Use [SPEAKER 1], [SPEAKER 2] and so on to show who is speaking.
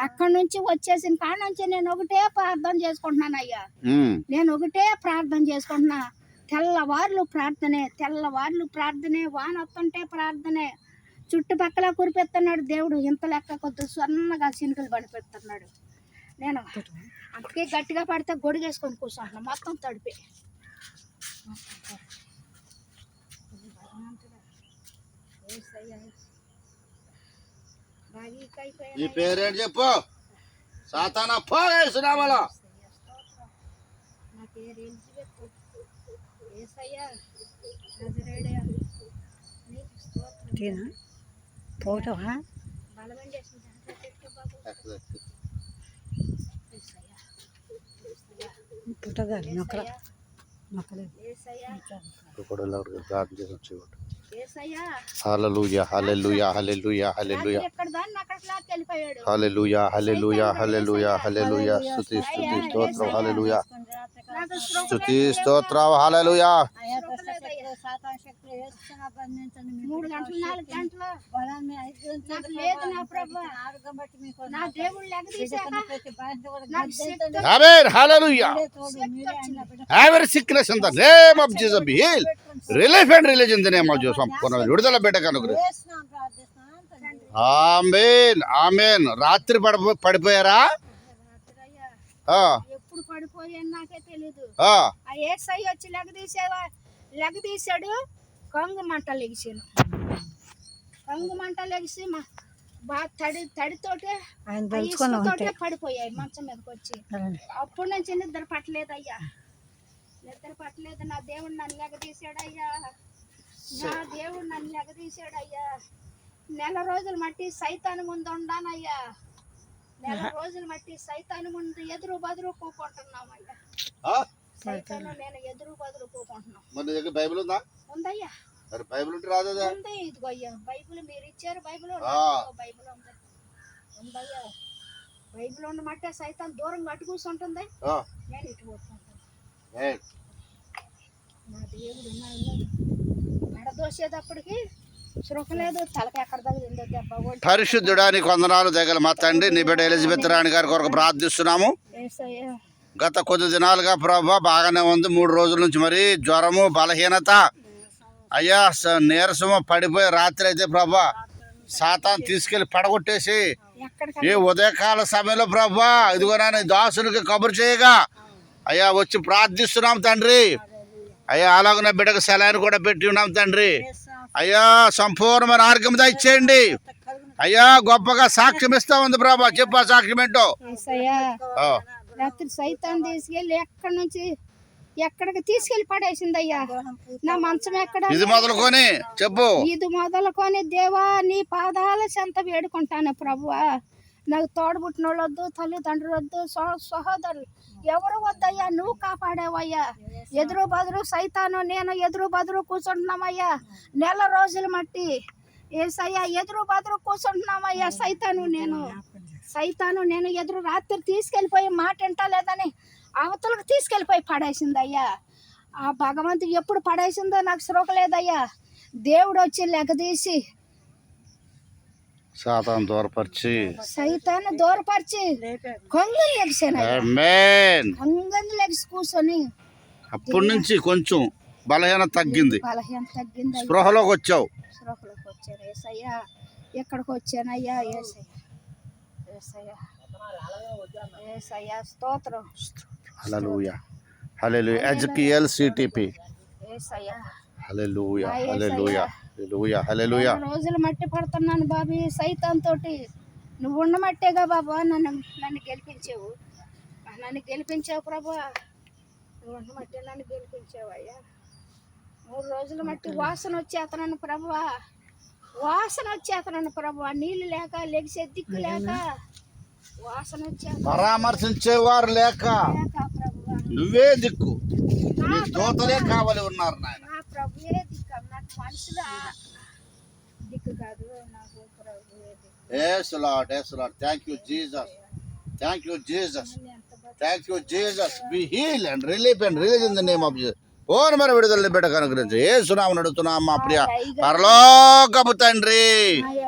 [SPEAKER 1] అక్కడి నుంచి వచ్చేసిన కాడ నుంచి నేను ఒకటే ప్రార్థన చేసుకుంటున్నాను అయ్యా. నేను ఒకటే ప్రార్థన చేసుకుంటున్నా. తెల్లవార్లు ప్రార్థనే, వాన వస్తుంటే ప్రార్థనే. చుట్టుపక్కల కురిపెడుతున్నాడు దేవుడు. ఇంత లెక్క కొద్ది సన్నగా చినుకులు పడిపెడుతున్నాడు. నేను అందుకే గట్టిగా పడితే గొడుగేసుకొని కూర్చుంటున్నాను. మొత్తం తడిపి
[SPEAKER 2] ఈ పేరేంటి చెప్పు. సాతానా పో యేసునామములో.
[SPEAKER 1] నా పేరు ఎలిజబెత్. యేసయ్యా నజరేయుడా నీకు స్తోత్రం.
[SPEAKER 3] పోటవా
[SPEAKER 1] బలమైన చేసిన బాబు.
[SPEAKER 3] పుట్టగా నొక్కల
[SPEAKER 2] హల్లెలూయా హల్లెలూయా హల్లెలూయా హల్లెలూయా హల్లెలూయా హల్లెలూయా హల్లెలూయా హల్లెలూయా స్తుతి స్తుతి స్తోత్రం హల్లెలూయా స్తుతి స్తోత్రం హల్లెలూయా.
[SPEAKER 1] 3 గంటలు 4 గంటలు నాకు లేదు నా ప్రభువా. నా దేవుడు లెగదీశాక
[SPEAKER 2] ఆమేన్ హల్లెలూయా. Every sickness in the name of Jesus be healed. Relief and religion in the name of Jesus. సంపూర్ణ విడుదల బిడ్డకు అనుగ్రహించు. ఆమేన్ ఆమేన్. రాత్రి పడిపోయారా?
[SPEAKER 1] ఎప్పుడు పడిపోయాను నాకే తెలీదు.
[SPEAKER 2] ఆ
[SPEAKER 1] యేసయ్య వచ్చి లెగదీశాడు. కంగు మంట లెగిసి బాగా తడితోటే పడిపోయాయి మంచం మీదకి వచ్చి. అప్పటి నుంచి నిద్ర పట్టలేదయ్యా. నా దేవుడు నన్ను లెగదీశాడయ్యా. నెల రోజులు మట్టి సైతాను ముందు ఉండానయ్యా. ఎదురు బదురు కూకుంటున్నామయ్యా. సైతాను నేను ఎదురు బదురు కూకుంటున్నాం.
[SPEAKER 2] బైబిల్ ఉందా?
[SPEAKER 1] ఉందయ్యా.
[SPEAKER 2] బైబిల్ ఉంటే రాదా?
[SPEAKER 1] ఉంది. ఇదిగో అయ్యా బైబిల్ మీరు ఇచ్చారు. బైబిల్ ఉందయ్యా. బైబిల్ ఉండమంటే సైతాన్ దూరంగా అటు కూర్చుంటుంది. నేను ఇటు కూర్చుంటాను. నా దేవుడు నడదోసేటప్పటికి శ్రొకలేదు. తలకి ఎక్కడ తగిలిందో దెబ్బ.
[SPEAKER 2] పరిశుద్ధుడానికి వందనాలు దగ్గర మా తండ్రి నీ బిడ్డ ఎలిజబెత్ రాణి గారి కొరకు ప్రార్థిస్తున్నాము. గత కొద్ది దినాలుగా ప్రభా బాగానే ఉంది. 3 రోజుల నుంచి మరి జ్వరము బలహీనత అయ్యా నీరసము పడిపోయి రాత్రి అయితే ప్రభా సాతాను తీసుకెళ్లి పడగొట్టేసి ఈ ఉదయకాల సమయంలో ప్రభా ఇదిగో నాన్న దాసునికి కబురు చేయగా అయ్యా వచ్చి ప్రార్థిస్తున్నాం తండ్రి. అయ్యా అలాగ బిడ్డకు సెలైన్ కూడా పెట్టి ఉన్నాం తండ్రి. అయ్యా సంపూర్ణమైన ఆరోగ్యం ఇచ్చేయండి అయ్యా. గొప్పగా సాక్ష్యం ఇస్తా ఉంది ప్రభా. చెప్పా సాక్ష్యం ఏంటో.
[SPEAKER 1] రాత్రి సైతాన్ తీసుకెళ్ళి ఎక్కడికి తీసుకెళ్లి పడేసింది అయ్యా. నా మంచం ఎక్కడ
[SPEAKER 2] ఇది మొదలుకొని
[SPEAKER 1] దేవా నీ పాదాల చెంత వేడుకుంటాను ప్రభువా. నాకు తోడబుట్టిన వాళ్ళు వద్దు, తల్లిదండ్రులు వద్దు, సహోదరులు ఎవరు వద్దయ్యా. నువ్వు కాపాడావయ్యా. ఎదురు బదురు సైతాను నేను ఎదురు బదురు కూర్చుంటున్నామయ్యా. నెల రోజులు మట్టి ఏసయ్యా ఎదురు బదురు కూర్చుంటున్నామయ్యా. సైతాను నేను ఎదురు రాత్రి తీసుకెళ్ళిపోయి మాట వింటలేదని అవతలకు తీసుకెళ్ళిపోయి పడేసింది అయ్యా. ఆ భగవంతుడు ఎప్పుడు పడేసిందో నాకు శ్రోకలేదయ్యా. దేవుడు వచ్చి లెగదీసి
[SPEAKER 2] సైతాను
[SPEAKER 1] దూరపరిచి కొంగని లెగిసి కూర్చొని
[SPEAKER 2] అప్పటి నుంచి కొంచెం బలహీనత తగ్గింది. స్పృహలోకి వచ్చావు.
[SPEAKER 1] ఏసయ్యా ఎక్కడికి వచ్చానయ్యా. ఏసయ్యా స్తోత్రం.
[SPEAKER 2] హల్లెలూయా హల్లెలూయా. ఎజ్కియల్ సిటిపి.
[SPEAKER 1] ఏసయ్యా
[SPEAKER 2] హల్లెలూయా హల్లెలూయా హల్లెలూయా హల్లెలూయా.
[SPEAKER 1] రోజులు మట్టి పడుతున్నాను బాబీ సైతాన్ తోటి. నువ్వు ఉండమట్టేగా బాబా నన్ను గెలిపించావు ప్రభా. నువ్వు ఉండమట్టే నన్ను గెలిపించావు అయ్యా. 3 రోజులు మట్టి వాసన వచ్చేతనను ప్రభువా. నీళ్లు లేక లెగిసే దిక్కు లేక వాసన వచ్చే
[SPEAKER 2] పరామర్శించేవారు లేక నువ్వే దిక్కు. నీ దూతలే కావాలి ఉన్నారు నాయన.
[SPEAKER 1] నా ప్రభువే దిక్కు. నాకు మనుషుల దిక్కు కాదు. నాకు ప్రభువే దిక్కు.
[SPEAKER 2] Yes Lord, yes Lord. Thank you Jesus. Be healed and relief and release in the name of Jesus. ఓనమర విడుదలని బిడ్డకు అనుగ్రహించు. యేసు నామమున అడుగుతున్నాము మా ప్రియ పరలోకపు తండ్రి.